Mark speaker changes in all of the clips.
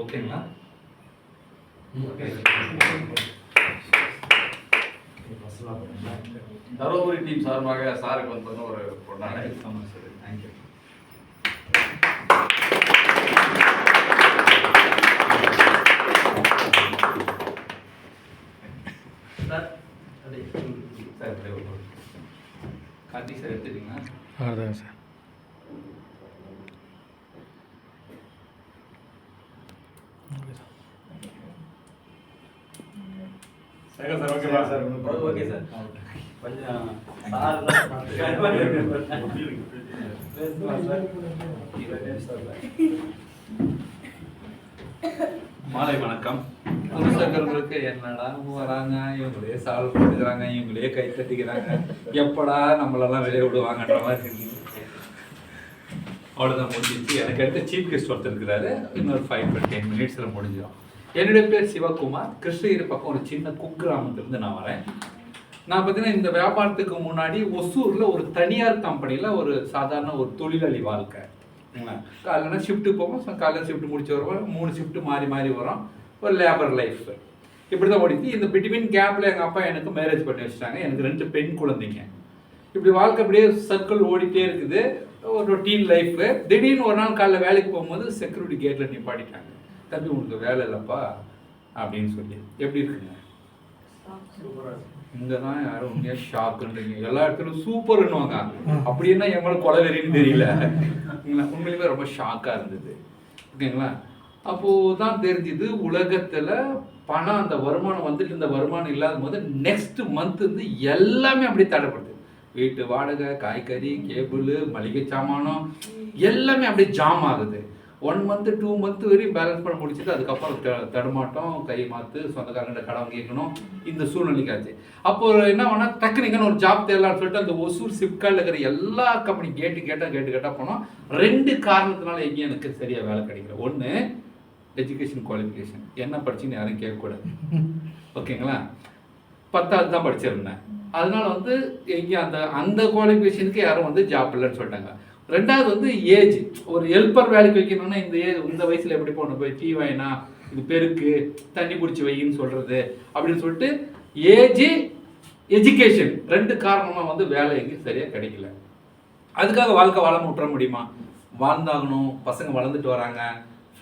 Speaker 1: ஓகேங்களா?
Speaker 2: தருமபுரி டீம் சார்பாக சாருக்கு வந்து ஒரு பொண்ணான
Speaker 1: sir. Thank you. Sir Karthik sir எடுத்துட்டீங்களா?
Speaker 3: அதான் சார்.
Speaker 2: சார் ஓகேவா சார்?
Speaker 1: Okay sir.
Speaker 2: கொஞ்சம்
Speaker 1: மாலை வணக்கம். புதுசர்களுக்கு என்னடா வராங்க, இவங்களே சால்வ் பண்ணிக்கிறாங்க, இவங்களே கை தட்டிக்கிறாங்க, எப்படா நம்மளெல்லாம் வெளியே விடுவாங்கன்ற மாதிரி இருக்கு. அவ்வளோதான் முடிஞ்சிச்சு. எனக்கு அடுத்து சீஃப் கெஸ்ட் ஒருத்தர் இருக்கிறாரு. இன்னொரு 5 to 10 minutes முடிஞ்சிடும். என்னுடைய பேர் சிவகுமார். கிருஷ்ணகிரி பக்கம் ஒரு சின்ன குக்கிராமத்துலேருந்து நான் வரேன். நான் பார்த்தீங்கன்னா இந்த வியாபாரத்துக்கு முன்னாடி ஒசூரில் ஒரு தனியார் கம்பெனியில் ஒரு சாதாரண ஒரு தொழிலாளி வாழ்க்கை. காலையில ஷிஃப்ட்டு போவோம், காலையில் ஷிஃப்ட் முடிச்சு வருவோம், 3 ஷிஃப்ட்டு மாறி மாறி வரோம். ஒரு லேபர் லைஃப் இப்படி தான் ஓடிச்சு. இந்த பிட்வீன் கேப்பில் எங்கள் அப்பா எனக்கு மேரேஜ் பண்ணி வச்சுட்டாங்க. எனக்கு 2 பெண் குழந்தைங்க. இப்படி வாழ்க்கை அப்படியே சர்க்கிள் ஓடிட்டே இருக்குது. ஒரு ரொட்டீன் லைஃப். திடீர்னு ஒரு நாள் காலைல வேலைக்கு போகும்போது செக்யூரிட்டி கேட்டில் நிப்பாட்டிட்டாங்க. தம்பி உங்களுக்கு வேலை இல்லைப்பா அப்படின்னு சொல்லி. எப்படி இருக்குங்க? இங்கே தான் யாரும் உண்மையாக ஷாக்குன்றீங்க. எல்லா இடத்துலையும் சூப்பர்ன்னுவாங்க. அப்படின்னா எங்களை கொலவெறின்னு தெரியல. உண்மையிலுமே ரொம்ப ஷாக்காக இருந்தது. ஓகேங்களா? அப்போது தான் தெரிஞ்சுது உலகத்தில் பணம், அந்த வருமானம் வந்துட்டு இந்த வருமானம் இல்லாத போது நெக்ஸ்ட் மந்த் வந்து எல்லாமே அப்படியே தடைப்படுது. வீட்டு வாடகை, காய்கறி, கேபிள், மளிகை சாமானம் எல்லாமே அப்படியே ஜாம் ஆகுது. 1 month 2 month வரையும் பேலன்ஸ் பண்ண முடிச்சுட்டு அதுக்கப்புறம் தடுமாட்டம், கை மாற்று, சொந்தக்காரங்கிட்ட கடன் கேட்கணும், இந்த சூழ்நிலைக்காச்சு. அப்போ என்ன பண்ணால் டக்குனிக்கான ஒரு ஜாப் தேடலான்னு சொல்லிட்டு அந்த ஒசூர் சிப்கார்டில் இருக்கிற எல்லா கம்பெனி கேட்டு கேட்டால் போனோம். 2 காரணத்தினால எங்கேயும் எனக்கு சரியாக வேலை கிடைக்கல. ஒன்று, எஜுகேஷன் குவாலிஃபிகேஷன். என்ன படிச்சுன்னு யாரும் கேட்கக்கூடாது. ஓகேங்களா? 10th தான் படிச்சிருந்தேன். அதனால வந்து எங்கேயும் அந்த குவாலிஃபிகேஷனுக்கு யாரும் வந்து ஜாப் இல்லைன்னு சொல்லிட்டாங்க. 2வது வந்து ஏஜ். ஒரு ஹெல்ப்பர் வேலைக்கு வைக்கணும்னா இந்த வயசில் எப்படி போகணும், போய் டீ வாங்கினா, இது பெருக்கு, தண்ணி பிடிச்சி வைன்னு சொல்கிறது அப்படின்னு சொல்லிட்டு ஏஜ், எஜுகேஷன் 2 காரணமாக வந்து வேலை எங்கேயும் சரியாக கிடைக்கல. அதுக்காக வாழ்க்கை வாழ விட்டுற முடியுமா? வாழ்ந்தாகணும். பசங்க வளர்ந்துட்டு வராங்க,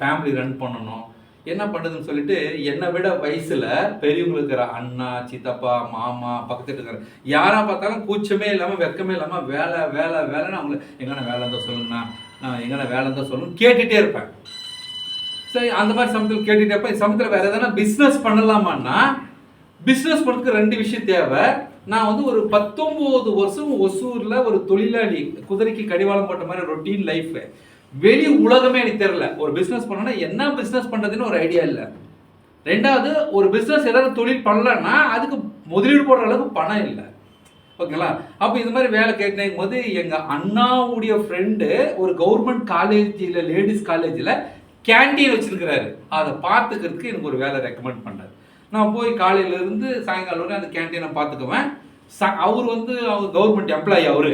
Speaker 1: ஃபேமிலி ரன் பண்ணணும். என்ன பண்ணுறதுன்னு சொல்லிட்டு என்னை விட வயசில் பெரியவங்களுக்கு இருக்கிற அண்ணா, சித்தப்பா, மாமா, பக்கத்தில் இருக்கிற யாராக பார்த்தாலும் கூச்சமே இல்லாமல் வெக்கமே இல்லாமல் வேலை வேலை வேலைன்னு அவங்கள எங்கன்னா வேலை இருந்தால் சொல்லுங்கண்ணா, நான் எங்கன்னா வேலை இருந்தால் சொல்லணும் கேட்டுகிட்டே இருப்பேன். சரி, அந்த மாதிரி சமயத்தில் கேட்டுகிட்டே இருப்பேன். இந்த சமயத்தில் வேறு எதனா பிஸ்னஸ் பண்ணலாமான்னா, பிஸ்னஸ் பண்ணுறதுக்கு 2 விஷயம் தேவை. நான் வந்து ஒரு 19 வருஷம் ஒசூரில் ஒரு தொழிலாளி, குதிரைக்கு கடிவாளம் போட்ட மாதிரி ரொட்டீன் லைஃப். வெளி உலகமே எனக்கு தெரியல. ஒரு பிஸ்னஸ் பண்ணனா என்ன பிஸ்னஸ் பண்ணுறதுன்னு ஒரு ஐடியா இல்லை. 2வது, ஒரு பிஸ்னஸ் ஏதாவது தொழில் பண்ணலன்னா அதுக்கு முதலீடு போடுற அளவுக்கு பணம் இல்லை. ஓகேங்களா? அப்போ இந்த மாதிரி வேலை கேட்டேன் போது எங்கள் அண்ணாவுடைய ஃப்ரெண்டு ஒரு கவர்மெண்ட் காலேஜில், லேடிஸ் காலேஜில் கேன்டீன் வச்சுருக்கிறாரு. அதை பார்த்துக்கிறதுக்கு எனக்கு ஒரு வேலை ரெக்கமெண்ட் பண்ணார். நான் போய் காலையிலேருந்து சாயங்காலம் வரை அந்த கேன்டீனை பார்த்துக்குவேன். அவர் வந்து அவர் கவர்மெண்ட் எம்ப்ளாயி அவர்.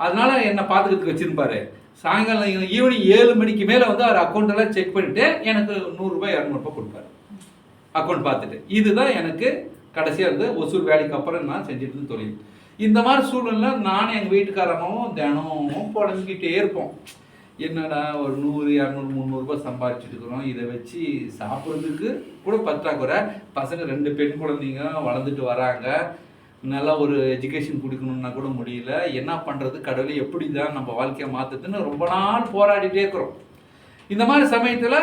Speaker 1: அதனால என்னை பார்த்துக்கிறதுக்கு வச்சுருப்பாரு. சாயங்காலம் ஈவினிங் 7 மணிக்கு மேலே வந்து அவர் அக்கௌண்ட்டெல்லாம் செக் பண்ணிவிட்டு எனக்கு 100 ரூபாய் 200 ரூபாய் கொடுப்பாரு அக்கௌண்ட் பார்த்துட்டு. இதுதான் எனக்கு கடைசியாக இருந்து ஒசூர் வேலைக்கு அப்புறம் நான் செஞ்சுட்டு இருந்த தொழில். இந்த மாதிரி சூழ்நிலை நானும் எங்கள் வீட்டுக்காரனும் தினமும் புடங்கிட்டே இருப்போம். என்னடா ஒரு 100, 200, 300 ரூபாய் சம்பாதிச்சுட்டு இருக்கிறோம், இதை வச்சு சாப்பிட்றதுக்கு கூட பற்றாக்குறை. பசங்க 2 பெண் குழந்தைங்க வளர்ந்துட்டு வராங்க, நல்லா ஒரு எஜுகேஷன் கொடுக்கணுன்னா கூட முடியல. என்ன பண்ணுறது, கடவுளை எப்படி தான் நம்ம வாழ்க்கையை மாற்றுதுன்னு ரொம்ப நாள் போராடிட்டே இருக்கிறோம். இந்த மாதிரி சமயத்தில்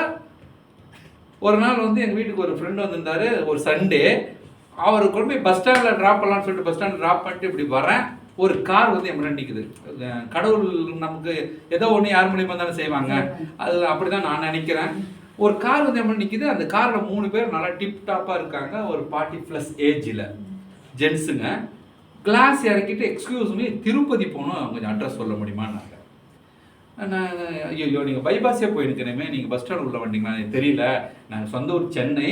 Speaker 1: ஒரு நாள் வந்து எங்கள் வீட்டுக்கு ஒரு ஃப்ரெண்டு வந்திருந்தார். ஒரு சண்டே அவர் கொண்டு போய் பஸ் ஸ்டாண்டில் ட்ராப் பண்ணலான்னு சொல்லிட்டு பஸ் ஸ்டாண்டில் ட்ராப் பண்ணிட்டு இப்படி வரேன். ஒரு கார் வந்து என் முன்னாடி நிற்குது. கடவுள் நமக்கு ஏதோ ஒன்று யார் மூலியமாக தானே செய்வாங்க, அது அப்படி தான் நான் நினைக்கிறேன். ஒரு கார் வந்து என் முன்னாடி நிற்குது. அந்த காரில் 3 பேர் நல்லா டிப் டாப்பாக இருக்காங்க. ஒரு 40+ ஏஜில் ஜென்ஸுங்க. கிளாஸ் இறக்கிட்டு எக்ஸ்கியூஸ் மீ திருப்பதி போகணும், கொஞ்சம் அட்ரஸ் சொல்ல முடியுமான்னாங்க. நான் ஐயோ நீங்கள் பைபாஸே போயிருக்கணுமே, நீங்கள் பஸ் ஸ்டாண்ட் உள்ள வந்தீங்களா, எனக்கு தெரியல, நாங்கள் சொந்த ஊர் சென்னை,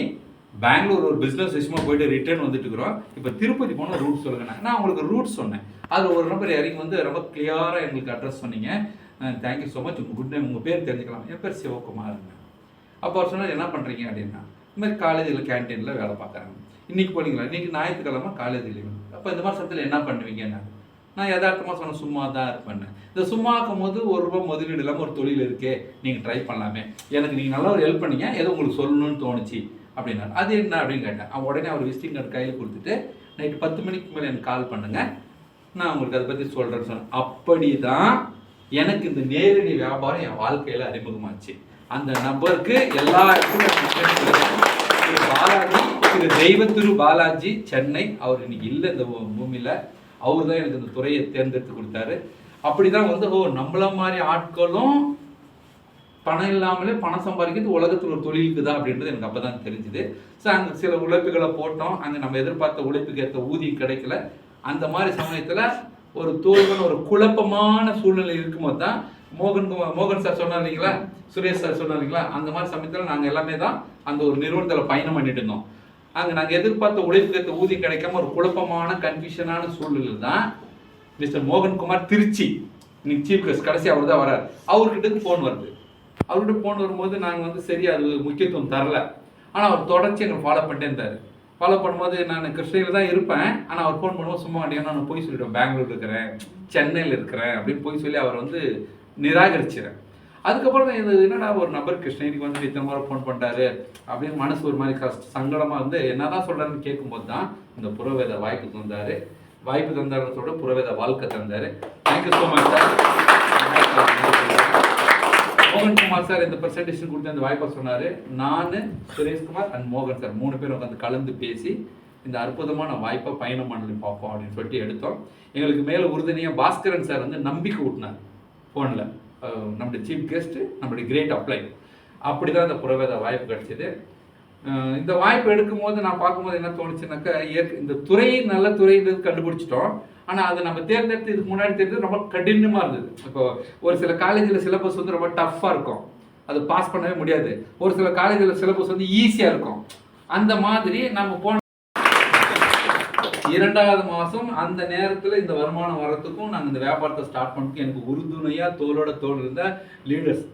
Speaker 1: பெங்களூர் ஒரு பிஸ்னஸ் விஷயமா போயிட்டு ரிட்டர்ன் வந்துட்டு இருக்கிறோம், இப்போ திருப்பதி போனால் ரூட் சொல்லுங்க. நான் உங்களுக்கு ரூட் சொன்னேன். அதில் ஒரு நம்பர் இறங்கி வந்து ரொம்ப கிளியராக எங்களுக்கு அட்ரஸ் சொன்னீங்க, தேங்க்யூ ஸோ மச், உங்கள் குட் நேம், உங்கள் பேர் தெரிஞ்சுக்கலாம். என் பேர் சிவகுமாருங்க. அப்போ அவர் சொன்னால் என்ன பண்ணுறீங்க அப்படின்னா, இந்த மாதிரி காலேஜில் கேன்டீனில் வேலை பார்க்குறாங்க. இன்றைக்கி போனீங்களா, இன்றைக்கி ஞாயிற்றுக்கிழமை காலேஜ் லீவு. அப்போ இந்த மாதிரி சமயத்தில் என்ன பண்ணுவீங்க? நான் யதார்த்தமாக சொன்னேன், சும்மா தான் இருப்பேன். இந்த சும்மா இருக்கும் போது ₹1 முதலீடு இல்லாமல் ஒரு தொழில் இருக்கே, நீங்கள் ட்ரை பண்ணலாமே, எனக்கு நீங்கள் நல்லா ஒரு ஹெல்ப் பண்ணீங்க, ஏதோ உங்களுக்கு சொல்லணும்னு தோணுச்சு அப்படின்னா. அது என்ன அப்படின்னு கேட்டேன். உடனே அவர் விசிட்டிங் கார்டு கையில் கொடுத்துட்டு, நைட்டு 10 மணிக்கு மேலே எனக்கு கால் பண்ணுங்கள், நான் உங்களுக்கு அதை பற்றி சொல்கிறேன்னு சொன்னேன். அப்படி தான் எனக்கு இந்த நேரடி வியாபாரம் என் வாழ்க்கையில் அறிமுகமாச்சு. அந்த நபருக்கு எல்லா இடத்துலையும் பாலாஜி, திரு தெய்வத்திரு பாலாஜி, சென்னை. அவர் இன்னைக்கு இல்லை இந்த பூமியில். அவர் தான் எனக்கு இந்த துறையை தேர்ந்தெடுத்து கொடுத்தாரு. அப்படி தான் வந்து நம்மள மாதிரி ஆட்களும் பணம் இல்லாமலே பணம் சம்பாதிக்கிறது உலகத்தில் ஒரு தொழிலுக்கு தான் அப்படின்றது எனக்கு அப்போ தான் தெரிஞ்சுது. ஸோ அங்கே சில உழைப்புகளை போட்டோம், அங்கே நம்ம எதிர்பார்த்த உழைப்புக்கு ஏற்ற ஊதியம் கிடைக்கல. அந்த மாதிரி சமயத்தில் ஒரு தோல்வன் ஒரு குழப்பமான சூழ்நிலை இருக்கும்போது தான் மோகன் சார் சொன்னார் இல்லைங்களா, சுரேஷ் சார் சொன்னார் இல்லைங்களா, அந்த மாதிரி சமயத்தில் நாங்கள் எல்லாமே தான் அந்த ஒரு நிறுவனத்தில் பயணம் பண்ணிட்டு இருந்தோம். அங்கே நாங்கள் எதிர்பார்த்த உழைப்புக்கு ஏற்ற ஊதியம் கிடைக்காம ஒரு குழப்பமான கன்ஃபியூஷனான சூழ்நிலை தான் மிஸ்டர் மோகன்குமார் திருச்சி, இன்னைக்கு சீஃப் கெஸ்ட், கடைசி அவர் தான் வரார். அவர்கிட்ட ஃபோன் வருது. அவர்கிட்ட ஃபோன் வரும்போது நாங்கள் வந்து சரி அது முக்கியத்துவம் தரல. ஆனால் அவர் தொடர்ச்சி எங்களை ஃபாலோ பண்ணிட்டே இருந்தார். ஃபாலோ பண்ணும்போது நான் கிருஷ்ணகிரியில் தான் இருப்பேன். ஆனால் அவர் ஃபோன் பண்ணும்போது சும்மா வண்டியாக நான் போய் சொல்லிவிடுவேன், பெங்களூர் இருக்கிறேன், சென்னையில் இருக்கிறேன் அப்படின்னு போய் சொல்லி அவர் வந்து நிராகரிச்சிடறேன். அதுக்கப்புறம் தான் இது என்னடா ஒரு நபர் கிருஷ்ணகிரிக்கு வந்து இத்தனை முறை ஃபோன் பண்ணிட்டாரு அப்படின்னு மனசு ஒரு மாதிரி சங்கடமாக வந்து என்னதான் சொல்கிறாருன்னு கேட்கும்போது தான் இந்த புறவேத வாய்ப்பு தந்தார். வாய்ப்பு தந்தாருன்னு சொல்ல புறவேத வாழ்க்கை தந்தார். Thank you so much sir. Mohankumar sir இந்த ப்ரெசன்டேஷன் கொடுத்து அந்த வாய்ப்பை சொன்னார். நான், சுரேஷ்குமார் அண்ட் மோகன் சார் 3 பேரும் உட்காந்து கலந்து பேசி இந்த அற்புதமான வாய்ப்பை பயணம் பண்ணி பார்ப்போம் அப்படின்னு சொல்லிட்டு எடுத்தோம். எங்களுக்கு மேலே உறுதுணையாக பாஸ்கரன் சார் வந்து நம்பிக்கை ஊட்டினார் ஃபோனில். நம்முடைய சீஃப் கெஸ்ட்டு, நம்முடைய கிரேட் அப்ளை. அப்படி தான் இந்த புறவேத வாய்ப்பு கிடைச்சிது. இந்த வாய்ப்பு எடுக்கும்போது நான் பார்க்கும்போது என்ன தோணுச்சுனாக்கா, இந்த துறை நல்ல துறைன்றது கண்டுபிடிச்சிட்டோம். ஆனால் அதை நம்ம தேர்ந்தெடுத்து இதுக்கு முன்னாடி தேர்ந்தெடுத்து ரொம்ப கடினமாக இருந்தது. இப்போ ஒரு சில காலேஜில் சிலபஸ் வந்து ரொம்ப டஃப்பாக இருக்கும், அது பாஸ் பண்ணவே முடியாது. ஒரு சில காலேஜில் சிலபஸ் வந்து ஈஸியாக இருக்கும். அந்த மாதிரி நம்ம போன 2வது மாதம் அந்த நேரத்தில் இந்த வருமானம் வரத்துக்கும் நாங்கள் இந்த வியாபாரத்தை ஸ்டார்ட் பண்ணுறதுக்கும் எனக்கு உறுதுணையாக தோளோட தோல் இருந்த லீடர்ஸ்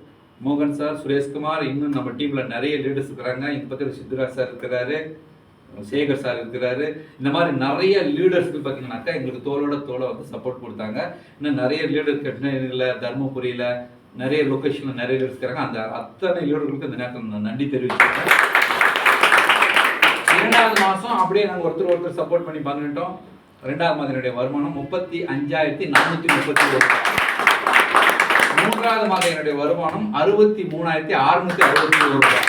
Speaker 1: மோகன் சார், சுரேஷ்குமார், இன்னும் நம்ம டீமில் நிறைய லீடர்ஸ் இருக்கிறாங்க. இந்த பக்கத்தில் சித்ராஜ் சார் இருக்கிறாரு, சேகர் சார் இருக்கிறாரு. இந்த மாதிரி நிறைய லீடர்ஸ்க்கு பார்த்தீங்கன்னாக்கா எங்களுக்கு தோளோட தோலை வந்து சப்போர்ட் கொடுத்தாங்க. இன்னும் நிறைய லீடர் கிருஷ்ணகிரியில், தருமபுரியில், நிறைய லொக்கேஷனில் நிறைய லீடர்ஸ் இருக்கிறாங்க. அந்த அத்தனை லீடர்களுக்கு இந்த நேரத்தில் நான் நன்றி தெரிவிச்சிருக்கேன். 2வது மாதம் அப்படியே நாங்கள் ஒருத்தர் சப்போர்ட் பண்ணி பண்ணிட்டோம். 2வது மாதத்தினுடைய வருமானம் 35,431. 3வது மாதம் என்னுடைய வருமானம் 63,661 ரூபாய்.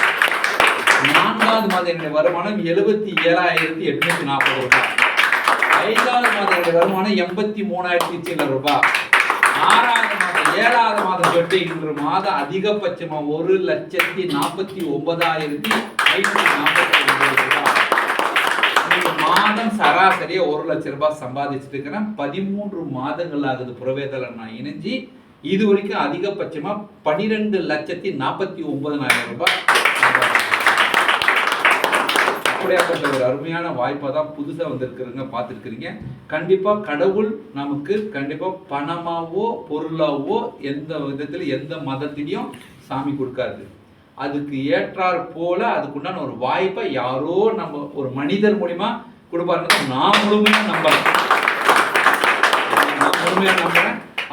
Speaker 1: 4வது மாதம் என்னுடைய வருமானம் 77,840 ரூபாய். 5வது மாதம் என்னுடைய வருமானம் 83,000 ரூபாய். 6வது மாதம் 7வது மாதம் சொல்லிட்டு இன்று மாதம் அதிகபட்சமா 1,49,549 ரூபாய். மாதம் சராசரியா 1 லட்சம் ரூபாய் சம்பாதிச்சுட்டு இருக்கிறேன். 13 மாதங்கள் ஆகுது புறவேதல நான் இணைஞ்சி. இது வரைக்கும் அதிகபட்சமா 12,49,000 ரூபாய். அப்படியாப்பட்ட ஒரு அருமையான வாய்ப்பை தான் புதுசாக வந்திருக்கிறதுங்க பார்த்துருக்குறீங்க. கண்டிப்பாக கடவுள் நமக்கு கண்டிப்பாக பணமாவோ பொருளாவோ எந்த விதத்தில் எந்த மதத்திலையும் சாமி கொடுக்காது. அதுக்கு ஏற்றாற் போல அதுக்குண்டான ஒரு வாய்ப்பை யாரோ நம்ம ஒரு மனிதர் மூலிமா கொடுப்பாருன்னு நான் முழுமையாக நம்புறேன்.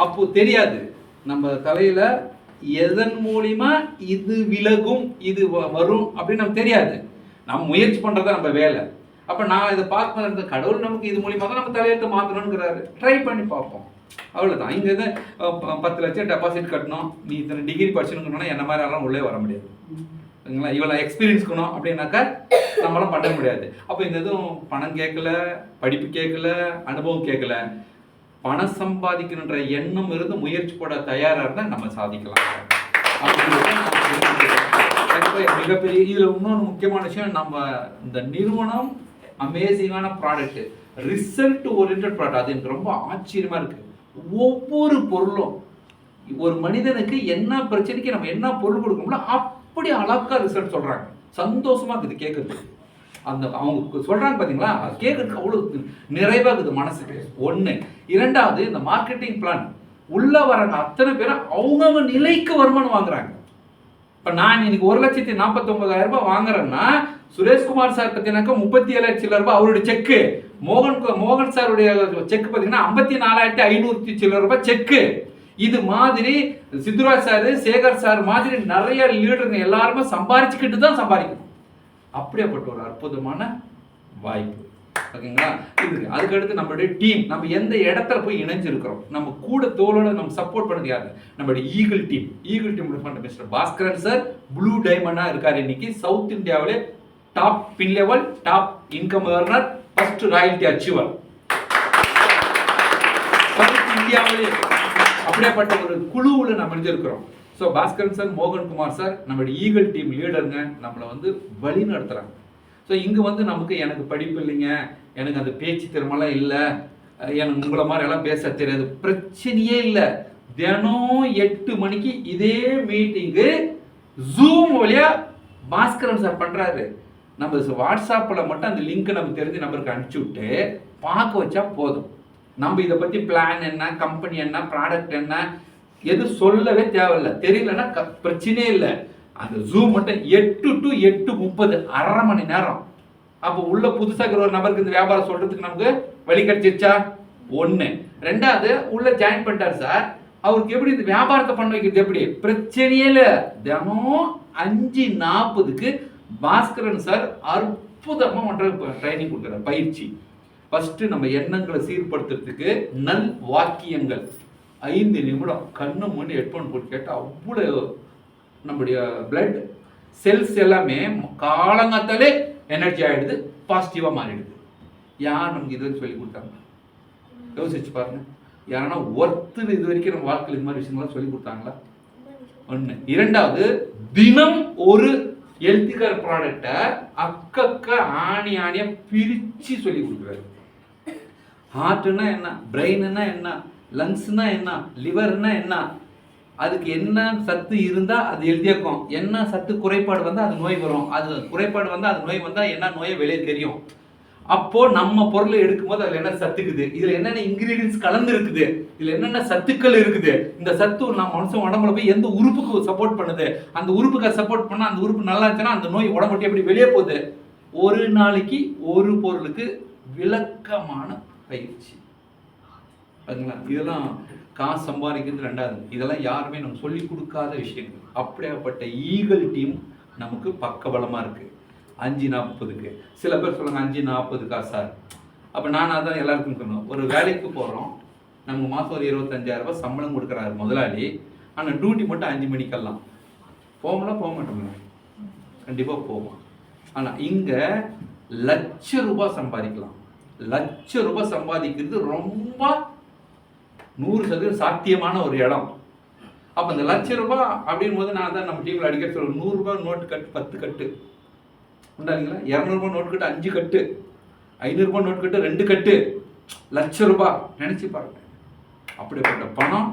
Speaker 1: அப்போ தெரியாது நம்ம தலையில எதன் மூலிமா இது விலகும் இது வரும் அப்படின்னு நமக்கு தெரியாது. நம்ம முயற்சி பண்றதா நம்ம வேலை. அப்ப நான் இதை பார்க்க கடவுள் நமக்கு இது மூலியமா தான் நம்ம தலையெழுத்து மாற்றணுங்கிறாரு. ட்ரை பண்ணி பார்ப்போம், அவ்வளவுதான். இங்க இருந்து 10 லட்சம் டெபாசிட் கட்டணும், நீ இத்தனை டிகிரி படிச்சுக்கணும்னா என்ன மாதிரி எல்லாம் உள்ளே வர முடியாது. இவ்வளோ எக்ஸ்பீரியன்ஸ்க்கணும் அப்படின்னாக்கா நம்மளாம் பண்ண முடியாது. அப்போ இந்த எதுவும் பணம் கேட்கல, படிப்பு கேட்கல, அனுபவம் கேட்கல, பணம் சம்பாதிக்கணுன்ற எண்ணம் இருந்து முயற்சி போட தயாராக இருந்தால் நம்ம சாதிக்கலாம். மிகப்பெரிய இதில் இன்னொன்று முக்கியமான விஷயம், நம்ம இந்த நிறுவனம் அமேசிங்கான ப்ராடக்ட். Result oriented product. அது எனக்கு ரொம்ப ஆச்சரியமா இருக்கு. ஒவ்வொரு பொருளும் ஒரு மனிதனுக்கு என்ன பிரச்சனைக்கு நம்ம என்ன பொருள் கொடுக்கணும்ல அப்படி அழகா ரிசல்ட் சொல்றாங்க. சந்தோஷமா இருக்குது கேட்கறதுக்கு. அந்த அவங்க சொல்றாங்க பாத்தீங்களா, கேட்கறதுக்கு அவ்வளவு நிறைவா இருக்குது மனசுக்கு. ஒண்ணு. இரண்டாவது, இந்த மார்க்கெட்டிங் பிளான் உள்ள வராங்க அத்தனை பேரும் அவங்க நிலைக்கு வருமானம் வாங்குறாங்க. இப்ப நான் இன்னைக்கு 1,49,000 ரூபாய் வாங்குறேன்னா சுரேஷ்குமார் சார் பத்தினாக்கா 37,00,000 ரூபாய் அவருடைய செக்கு. மோகன் சாருடைய செக் பாத்தீங்கன்னா 54,500 சில்லற ரூபாய் செக்கு. இது மாதிரி சித்துராஜ் சார், சேகர் சார் மாதிரி நிறைய லீடருங்க எல்லாருமே சம்பாரிச்சுக்கிட்டு தான் சம்பாதிக்கணும். அப்படியேப்பட்ட ஒரு அற்புதமான வாய்ப்பு. ஓகேங்களா? இது அதுக்கடுத்து நம்மளுடைய டீம், நம்ம எந்த இடத்துல போய் இணைஞ்சிருக்கிறோம், நம்ம கூட தோளோட நம்ம சப்போர்ட் பண்ணது யாரு? நம்மளுடைய eagle team. Eagle team mister Bhaskaran sir blue டைமண்டா இருக்காரு. இன்னைக்கு சவுத் இந்தியாவிலே top pin level, top income earner, first royalty achiever south இந்தியாவிலே. அப்படியேப்பட்ட ஒரு குழுவில் நம்ம இணைஞ்சிருக்கிறோம். So Bhaskaran sir, Mohankumar sir நம்மளுடைய ஈகிள் டீம் லீடருங்க, நம்மளை வழி நடத்துறாங்க. ஸோ இங்கே எனக்கு படிப்பு இல்லைங்க, எனக்கு அந்த பேச்சு திறமெல்லாம் இல்லை, எனக்கு உங்களை மாதிரி எல்லாம் பேச தெரியாது, பிரச்சனையே இல்லை. தினம் 8 மணிக்கு இதே மீட்டிங்கு ஜூம் வழியா பாஸ்கரன் சார் பண்றாரு. நம்ம வாட்ஸ்அப்பில் மட்டும் அந்த லிங்க் நம்ம தெரிஞ்ச நம்பருக்கு அனுப்பிச்சு விட்டு பார்க்க வச்சா போதும். நம்ம இதை பற்றி பிளான் என்ன, கம்பெனி என்ன, ப்ராடக்ட் என்ன, எது சொல்லவே தேவையில்லை. தெரியலன்னா பிரச்சனையே இல்லை. அந்த ஜூம் மட்டும் 8 to 8:30 1/2 மணி நேரம். அப்போ உள்ள புதுசாக ஒரு நபருக்கு இந்த வியாபாரம் சொல்றதுக்கு நமக்கு வழி கிடைச்சிருச்சா? ஒன்று. ரெண்டாவது, உள்ள ஜாயின் பண்ணிட்டார் சார், அவருக்கு எப்படி இந்த வியாபாரத்தை பண்ண வைக்கிறது எப்படி? பிரச்சனையே இல்லை. தினம் 5:40க்கு பாஸ்கரன் சார் அற்புதமாக ட்ரைனிங் கொடுக்குறாரு, பயிற்சி. ஃபர்ஸ்ட் நம்ம எண்ணங்களை சீர்படுத்துறதுக்கு நல் வாக்கியங்கள் 5 நிமிடம் கண்ணு மூடி ஹெட்ஃபோன் போட்டு கேட்டால் அவ்வளோ நம்முடைய பிளட் செல்ஸ் எல்லாமே காலங்காத்தாலே எனர்ஜி ஆகிடுது, பாசிட்டிவாக மாறிடுது. யார் நமக்கு இது வரைக்கும் சொல்லி கொடுத்தாங்க? யோசிச்சு பாருங்க. யாருன்னா ஒருத்தர் இது வரைக்கும் நம்ம வாழ்க்கையில் இது மாதிரி விஷயங்கள்லாம் சொல்லி கொடுத்தாங்களா? ஒன்று. இரண்டாவது, தினம் ஒரு ஹெல்த்திகர் ப்ராடக்டை அக்கக்க ஆணியா பிரித்து சொல்லி கொடுக்குறாரு. ஹார்ட்னா என்ன, பிரெயின்னா என்ன, லங்ஸ்னா என்ன, லிவர்னா என்ன, அதுக்கு என்ன சத்து இருந்தால் அது ஹெல்த்தியாக்கும், என்ன சத்து குறைபாடு வந்தால் அது நோய் வரும், அது குறைபாடு வந்தால் அது நோய் வந்தால் என்ன நோயை வெளியே தெரியும். அப்போ நம்ம பொருளை எடுக்கும்போது அதில் என்ன சத்துக்குது, இதில் என்னென்ன இன்கிரீடியன்ஸ் கலந்து இருக்குது, இதில் என்னென்ன சத்துக்கள் இருக்குது, இந்த சத்து நம்ம மனுஷன் உடம்புல போய் எந்த உறுப்புக்கு சப்போர்ட் பண்ணுது, அந்த உறுப்புக்கு சப்போர்ட் பண்ணால் அந்த உறுப்பு நல்லா இருந்துச்சுன்னா அந்த நோய் உடம்பு எப்படி வெளியே போகுது. ஒரு நாளைக்கு ஒரு பொருளுக்கு விளக்கமான பயிற்சி. இதெல்லாம் காசு சம்பாதிக்கிறது ரெண்டாவது. இதெல்லாம் யாருமே நம்ம சொல்லி கொடுக்காத விஷயங்கள். அப்படியாப்பட்ட ஈகிள் டீம் நமக்கு பக்கபலமாக இருக்குது. 5:40க்கு சில பேர் சொல்லுங்க 5:40க்கா சார்? அப்போ நான் அதான் எல்லாருக்கும் சொல்லணும். ஒரு வேலைக்கு போகிறோம், நமக்கு மாதம் ஒரு 25,000 ரூபாய் சம்பளம் கொடுக்குறாரு முதலாளி, ஆனால் டியூட்டி மட்டும் 5 மணிக்கெல்லாம் போகலாம். போக மாட்டோம்ல, கண்டிப்பாக போவோம். ஆனால் இங்கே ₹1,00,000 சம்பாதிக்கலாம். ₹1,00,000 சம்பாதிக்கிறது ரொம்ப 100% சாத்தியமான ஒரு இடம். அப்போ இந்த ₹1,00,000 அப்படின் போது நான் தான் நம்ம டீமில் அடிக்கடி சொல்லுவேன், ₹100 நோட்டு கட்டு 10 கட்டு உண்டாங்களா, ₹200 நோட்டு கட்டு 5 கட்டு, ₹500 நோட்டு கட்டு 2 கட்டு, ₹1,00,000 நினைச்சு பாருங்க. அப்படிப்பட்ட பணம்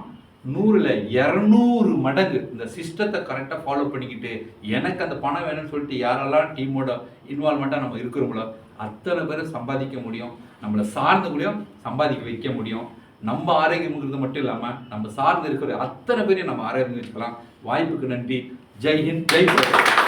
Speaker 1: 100ல் 200 மடங்கு. இந்த சிஸ்டத்தை கரெக்டாக ஃபாலோ பண்ணிக்கிட்டு எனக்கு அந்த பணம் வேணும்னு சொல்லிட்டு யாரெல்லாம் டீமோட இன்வால்மெண்ட்டாக நம்ம இருக்கிறோங்களோ அத்தனை பேரும் சம்பாதிக்க முடியும். நம்மளை சார்ந்த கூடயும் சம்பாதிக்க வைக்க முடியும். நம்ம ஆரோக்கியம்ங்கிறது மட்டும் இல்லாமல் நம்ம சார்ந்து இருக்கிற அத்தனை பேரையும் நம்ம ஆரோக்கியம் வச்சுக்கலாம். வாய்ப்புக்கு நன்றி. ஜெய் ஹிந்த், ஜெய் பாரத்.